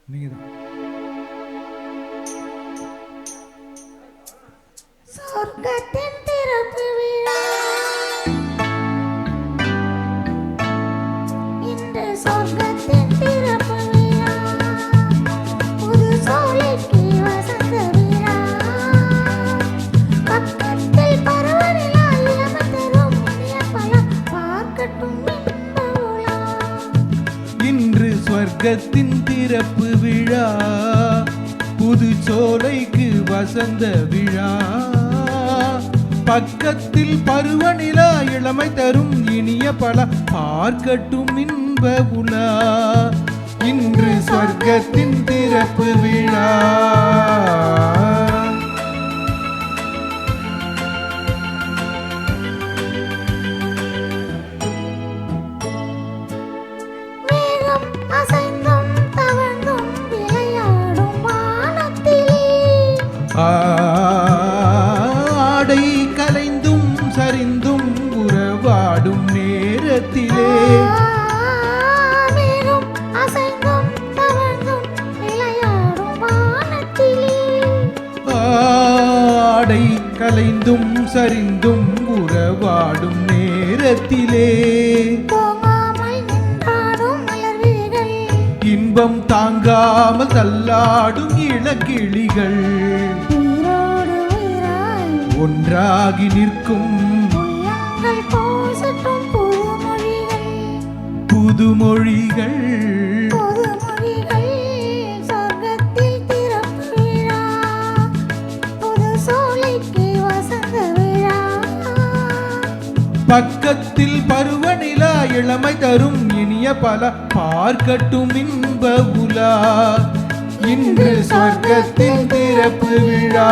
நீங்கதான். சொர்க்கத்தின் திறப்பு விழா இன்று சொர்க்கத்தின் திறப்பு விழா புது சோலைக்கு வசந்த விழா பக்கத்தில் பரவநிலா இளமை தரும் இனிய பழம் பார்க்கட்டும் இன்ப உலா. இன்று சொர்க்கத்தின் திறப்பு விழா புது சோலைக்கு வசந்த விழா பக்கத்தில் பருவநிலா இளமை தரும் இனிய பல பார்க்கட்டும் இன்ப உலா. இன்று சொர்க்கத்தின் திறப்பு விழா. மேகம் அசைந்தும் தவழ்ந்தும் விளையாடும் வானத்திலே ஆடை கலைந்தும் சரிந்தும் உறவாடும் நேரத்திலே மேகம் அசைந்தும் தவழ்ந்தும் விளையாடும் வானத்திலே ஆடை கலைந்தும் சரிந்தும் உறவாடும் நேரத்திலே தூங்காமல் நின்றாடும் மலர்விழிகள் இன்பம் தாங்காமல் தள்ளாடும் இளக்கிளிகள் உயிரோடு உயிராய் ஒன்றாகி நிற்கும் உள்ளங்கள் போசட்டும் புதுமொழிகள் புதுமொழிகள். புதுமொழிகள். சொர்க்கத்தில் திறப்பு விழா புது சோலைக்கு வசந்த விழா பக்கத்தில் பருவநிலா இளமை தரும் இனிய பல பார்க்கட்டும் இன்ப உலா. இன்று சொர்க்கத்தின் திறப்பு விழா.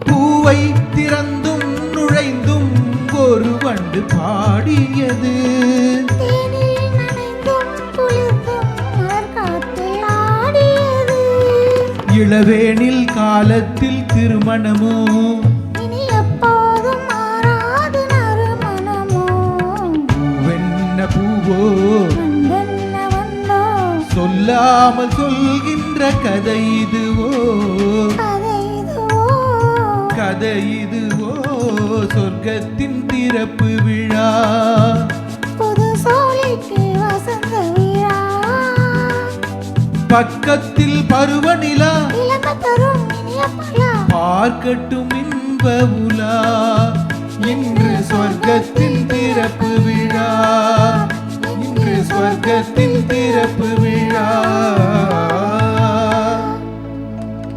பூவை திறந்தும் நுழைந்தும் ஒரு வண்டு பாடியது தேனில் நனைந்தும் குளிர்ந்தும் மலர் காற்றில் ஆடியது இளவேனில் காலத்தில் திருமணமோ இனி எப்போதும் மாறாது நறுமணமோ வெண்ண பூவோ வந்தென்ன வந்தோ சொல்லாமல் சொல்கின்ற கதை இதுவோ கதை இதுவோ கதை இதுவோ சொர்க்கத்தின் திறப்பு விழா. புது சோலைக்கு வசந்த விழா பக்கத்தில் பருவநிலா இளமை தரும் இனிய பழா பார்க்கட்டும் இன்ப உலா. இன்று சொர்க்கத்தின் திறப்பு விழா. இன்று சொர்க்கத்தின் திறப்பு விழா.